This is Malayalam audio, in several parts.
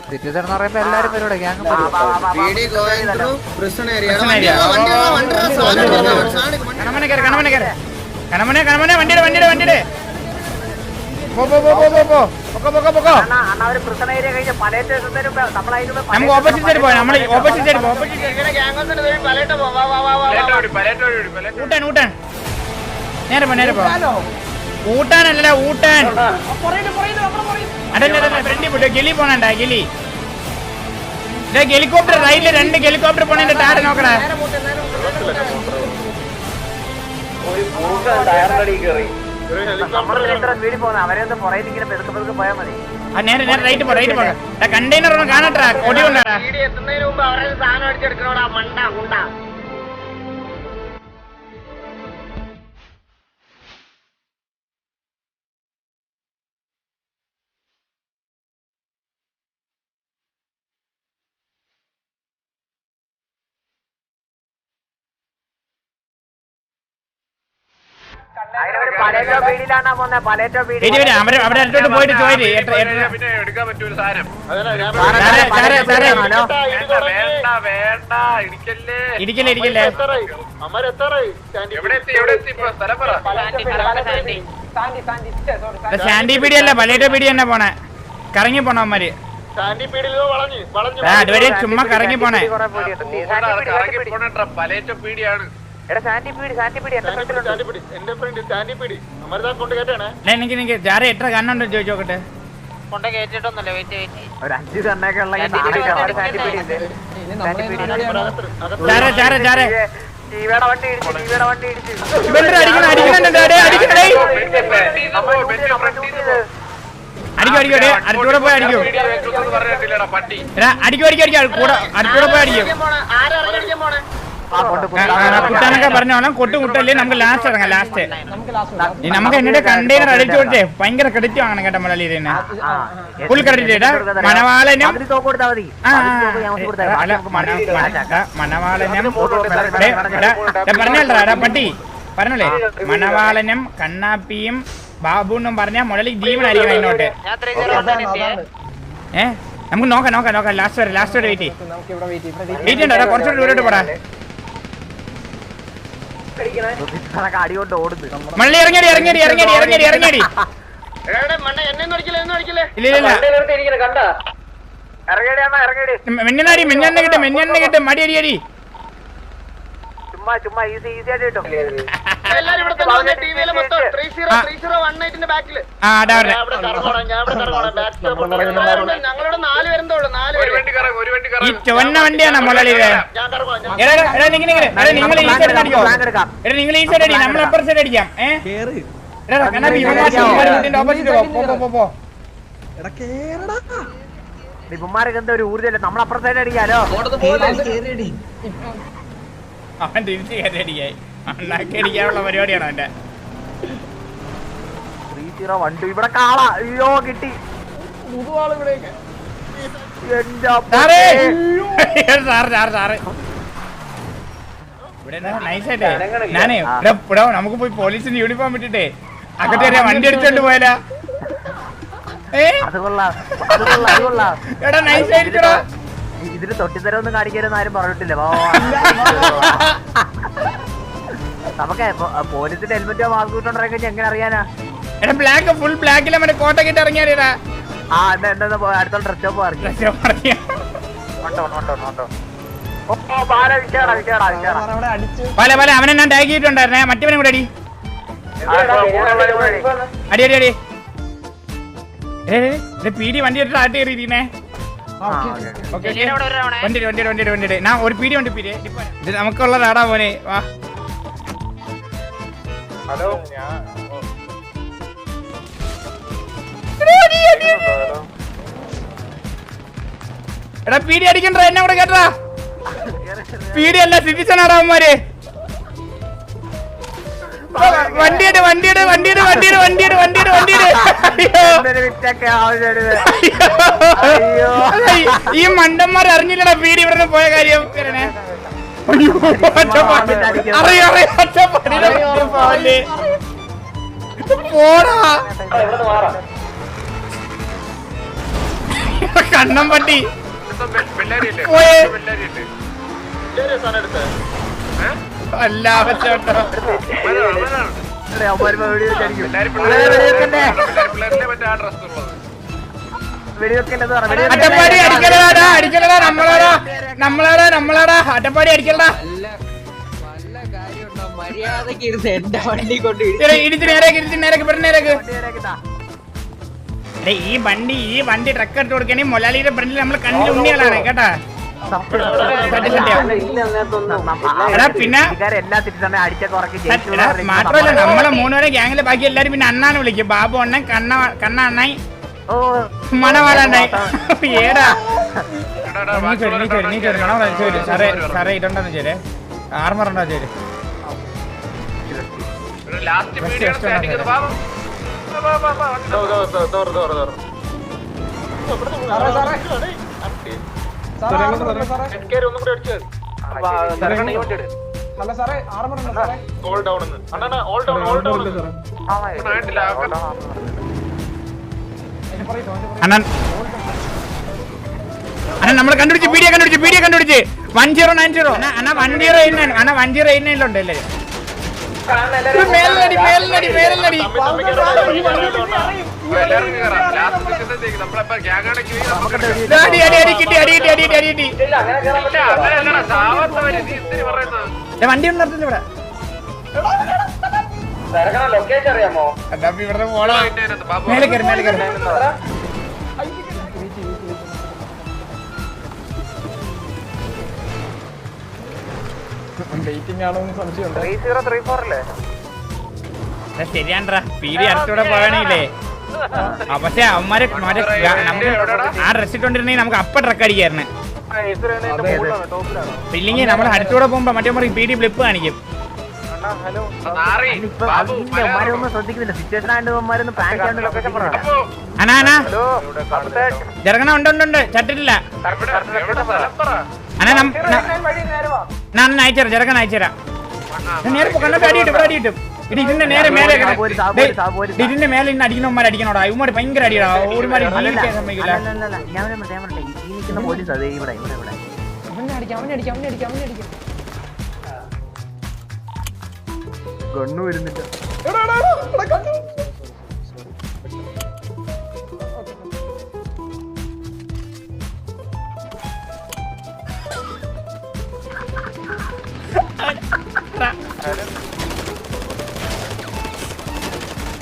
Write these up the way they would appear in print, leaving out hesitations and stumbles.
സിറ്റിസൺ എന്ന് പറയുമ്പോ എല്ലാരും പേരോടെ ഗ്യാങ് കണമനെ വണ്ടിയുടെ നമുക്ക് ഓപ്പോസിറ്റ് സൈഡ് പോയാ നമ്മള് ഓപ്പോസിറ്റ് സൈഡ് ഊട്ടാൻ നേരെ പോ ഊട്ടാനല്ല ഊട്ടാൻ അതല്ല ഫ്രണ്ടി പോട്ടോ ഗലി പോണണ്ട ഗലി ഹെലികോപ്റ്റർ റൈറ്റില് 2 ഹെലികോപ്റ്റർ പോണേന്റെ ടാറ് നോക്കടാ നേരെ റൈറ്റ് പോ കണ്ടെയ്നർ ഒന്നും കാണട്ടാ കൊടി കൊണ്ടാടാ അവിടെ അടുത്തോട്ട് പോയിട്ട് ചോദിച്ചു ഇടിക്കല്ലേ സാൻഡി പീടി അല്ല പലേറ്റോ പീടി തന്നെ പോണേ കറങ്ങി പോണ അവന്മാര് അതുവരെ ചുമ്മാ കറങ്ങി പോണേ പലേറ്റോ പീടിയാണ് എനിക്ക് ജാര എത്ര കണ്ണുണ്ടോ ചോദിച്ചോക്കട്ടെ അടുത്തൂടെ പോയി അടിക്കും അടുത്തൂടെ പോയി അടിക്കും കുട്ടാനൊക്കെ പറഞ്ഞോളാം കൊട്ടുകുട്ടല്ലേ നമുക്ക് ലാസ്റ്റ് ഇറങ്ങാം ലാസ്റ്റ് നമുക്ക് എന്നിട്ട് കണ്ടെയ്നർ അടിച്ചു കൊടുത്തേ ഭയങ്കര ക്രെഡിറ്റ് വാങ്ങണം കേട്ടോ മുരളി തന്നെ ഫുൾ ക്രെഡിറ്റ് മണവാളനും പറഞ്ഞാ പട്ടി പറഞ്ഞോളേ മണവാളനും കണ്ണാപ്പിയും ബാബുന്നും പറഞ്ഞ മുരളി ജീവനായിരിക്കണം അതിനോട്ട് നമുക്ക് നോക്കാം ലാസ്റ്റ് വരെ വെയിറ്റ് ചെയ്യണ്ടോ കുറച്ചുകൂടി ദൂരോട്ട് പോടാ മള്ളി ഇറങ്ങടി മെഞ്ഞെണ്ണ കിട്ടും മടി അടി ചുമ്മാ ഈസി ആയിട്ട് കിട്ടും ഈ ചുവന്ന വണ്ടിയാണ് മുരളിയുടെ നിങ്ങൾ ഈ സൈഡ് അടിക്കോ നിങ്ങൾ ഈ സൈഡ് അടി നമ്മൾ അപ്പുറ സൈഡ് അടിക്കാം ഇവന്മാരൊക്കെ എന്താ ഒരു ഊർജ്ജല്ലേ നമ്മൾ അപ്പുറ സൈഡ് അടിക്കാലോ അവൻ തിരിച്ച് കയറിയടിക്കായി അണ്ണാക്കി അടിക്കാനുള്ള പരിപാടിയാണ് അവന്റെ 301 ഇവിടെ കാള അയ്യോ കിട്ടി ഇവിടെ നൈസായിട്ടേ ഞാനേ നമുക്ക് പോയി പോലീസിന്റെ യൂണിഫോം ഇട്ടിട്ടേ അകത്തെ വണ്ടി അടിച്ചോണ്ട് പോയാലാ എടാ നൈസായിരിക്കടാ ഇതിന് തൊട്ടിത്തരൊന്നും കാണിക്കാനൊന്നും ആരും പറഞ്ഞിട്ടില്ല നമുക്ക് പോലീസിന്റെ ഹെൽമെറ്റോ മാസ്ക് ഇട്ടോണ്ടിറങ്ങി എങ്ങനെ അറിയാനാ എടാ ബ്ലാക്ക് ഫുൾ ബ്ലാക്കിലെ മറ്റേ കോട്ടൊക്കെ ഇട്ട് ഇറങ്ങിയാടാ അടുത്തോളം ഡ്രസ് ഷോപ്പ് പല അവനെ ഞാൻ ടാഗ് ചെയ്തിട്ടുണ്ടായിരുന്നേ മറ്റവനും കൂടെ അടി പീടി വണ്ടി എടുത്ത് ആട്ടി കയറിയിരിക്കുന്നേ വണ്ടി ഞാൻ ഒരു പീടി വണ്ടി പീരി ഇത് നമുക്കുള്ള നാടാ മോനെ വാ എടാ പീടി അടിക്കണ്ട എന്നെ കൂടെ കേട്ടാ പീടി അല്ല സിറ്റിസൺ ആടാ അവന്മാര് വണ്ടിയുടെ ഈ മണ്ടന്മാർ അറിഞ്ഞില്ലടാ പീടി ഇവിടെ പോയ കാര്യം പോടാ കണ്ണം പട്ടി അല്ല അവസ്ഥ അട്ടപ്പാടി അടിക്കലടാ അടിക്കലടാ നമ്മളാടാ അട്ടപ്പാടി അടിക്കലടാ ഇടിച്ച് നേരേക്ക് ഈ വണ്ടി ട്രക്ക് എടുത്ത് കൊടുക്കണേ മൊലാലിയുടെ ഫ്രണ്ടിൽ നമ്മൾ കണ്ണിൽ ഉണ്ണികളാണ് കേട്ടാ. പിന്നെ മാത്രമല്ല നമ്മളെ 3 പേരെ ഗ്യാങ്ങിലെ ബാക്കി എല്ലാരും പിന്നെ അണ്ണാന്ന് വിളിക്കും. ബാബു അണ്ണൻ, കണ്ണ അണ്ണായി, മണവാളണ്ണായി. ഏടാ സാറേ ഇതുണ്ടെന്ന് വെച്ചേ ആർമർ ഉണ്ടോ ചേര് അണ്ണൻ നമ്മള് കണ്ടുപിടിച്ച് പീഡിയ കണ്ടുപിടിച്ച് 1090 അണ്ണാ 1089 അല്ലേ മേലടി വണ്ടി ഉണ്ടല്ലോ ഇവിടെ. ഇവിടെ പോണോ മേലെ കയറി ശരിയാണ്ടാ പീഡി അടുത്തൂടെ പോകണില്ലേ. പക്ഷെ അവന്മാരെ ആ ഡ്രസ് ഇട്ടോണ്ടിരുന്നെങ്കിൽ നമുക്ക് അപ്പ ട്രക്ക് അടിക്കായിരുന്നു. ഇല്ലെങ്കിൽ നമ്മൾ അടുത്തൂടെ പോകുമ്പോ മറ്റേ പീഡി ഫ്ലിപ്പ് കാണിക്കും. ജർഗണ ഉണ്ട് ചട്ടിട്ടില്ല. അയച്ചേരാ ജർഗണ അയച്ചേരാ. നേരെ കണ്ടപ്പോ അടിയിട്ടും ഇതിന്റെ നേരെ മേലെ ഇതിന്റെ മേലെ ഇന്ന് അടിക്കുന്നവന്മാർ അടിക്കണോടാ. ഇവന്മാര് ഭയങ്കര അടിയടാ. ഒരുമാതിരി ജീവിക്കാൻ സമ്മതിക്കില്ല. ഗണ്ണു വരുന്നില്ല.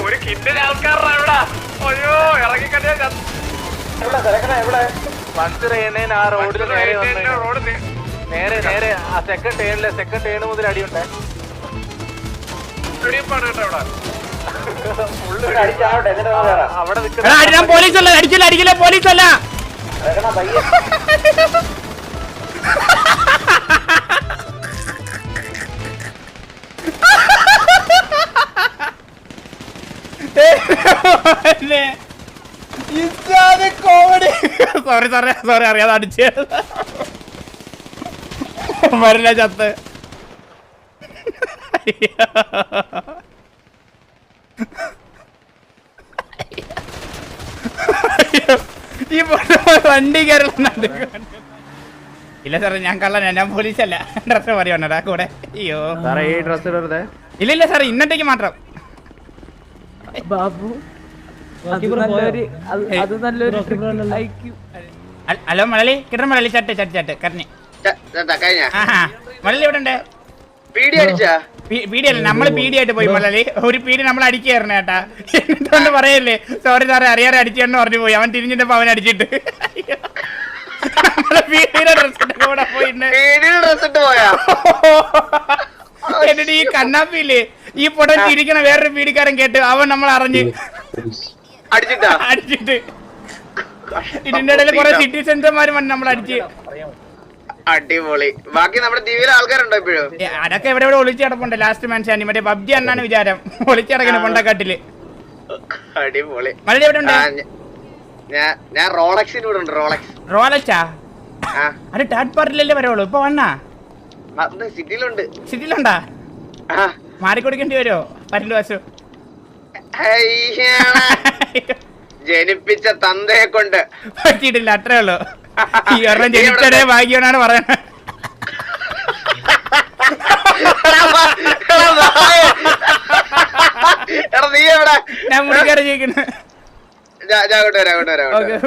ഒരു കിണ്ടിന് ആൾക്കാരുടെ ഇവിടെ അയ്യോ ഇറങ്ങിക്കണ്ടേ ആ റോഡിൽ നേരെ ആ സെക്കൻഡ് ടേൺ മുതൽ അടിയുണ്ടേ. പോലീസല്ല അടിക്കില്ല പോലീസല്ല. കോമഡി. സോറി അറിയാതെ അടിച്ച് വരില്ല ചത്ത്. ഈ വണ്ടി കയറുന്നുണ്ട്. ഇല്ല സാറേ ഞാൻ കള്ളനാ, ഞാൻ പോലീസല്ല. ഡ്രസ് പറയുവാണടാ കൂടെ. അയ്യോ ഈ ഡ്രസ് ഇടരുതേ. ഇല്ല സാറേ ഇന്നത്തേക്ക് മാത്രം. ബാബു അത് നല്ലൊരു ഹലോ മലയാളി കിട്ടണം. മലയാളി ചട്ട് കരഞ്ഞ് മലയാളി എവിടെ ഉണ്ട്? പീഡിയല്ല നമ്മള് പീഡിയായിട്ട് പോയി മലയാളി. ഒരു പീഡി നമ്മൾ അടിക്കായിരുന്നു ചേട്ടാ. എന്നിട്ടൊന്ന് പറയല്ലേ സോറി സാറേ അറിയാതെ അടിച്ചെന്ന് പറഞ്ഞു പോയി. അവൻ തിരിഞ്ഞിട്ടപ്പോ അവൻ അടിച്ചിട്ട് നമ്മളെ പീഡിയുടെ ഡ്രസ്സിന്റെ കൂടെ പോയിട്ടുണ്ട്. എന്നിട്ട് ഈ കണ്ണാപ്പിയില്ലേ ഈ പൊടം ചിരിക്കണ വേറൊരു പീഡിക്കാരൻ കേട്ട് അവൻ നമ്മൾ അറിഞ്ഞ് അടിച്ചിട്ട് ഇതിന്റെ ഇടയിൽ കുറെ സിറ്റിസൺമാര് വന്ന് നമ്മൾ അടിച്ച്. അടിപൊളി. ബാക്കി നമ്മുടെ ദ്വീപിലെ ആൾക്കാരുണ്ടോ ഇപ്പോഴും? അതൊക്കെ എവിടെ ഒളിച്ചടപ്പുണ്ട്. ലാസ്റ്റ് മാൻഷാനി മറ്റേ പബ്ജി എന്നാണ് വിചാരം. ഒളിച്ചടക്കണ കൊണ്ടക്കാട്ടില്. അടിപൊളി. മലയാളി എവിടെ ഉണ്ട്? ഞാൻ റോളക്സിന് ഇവിടെ ഉണ്ട്. റോളക്സാ? അത് തേർഡ് പാർട്ടിലല്ലേ വരുള്ളൂ. ഇപ്പൊ വന്നാ സിറ്റിയിലുണ്ടാ? മാറിക്കൊടുക്കേണ്ടി വരുമോ 12 വർഷം? ജനിപ്പിച്ച തന്തയെ കൊണ്ട് പറ്റിയിട്ടില്ല, അത്രേ ഉള്ളൂ. ഈ ഒരെണ്ണം ജനിച്ചടേ ഭാഗ്യവനാണ് പറയുന്നത്. എടാ നീ എവിടെ? ഞാൻ മുടിക്കാരെ ചോദിക്കുന്നത്. ഞാൻ അങ്ങോട്ട് വരാം.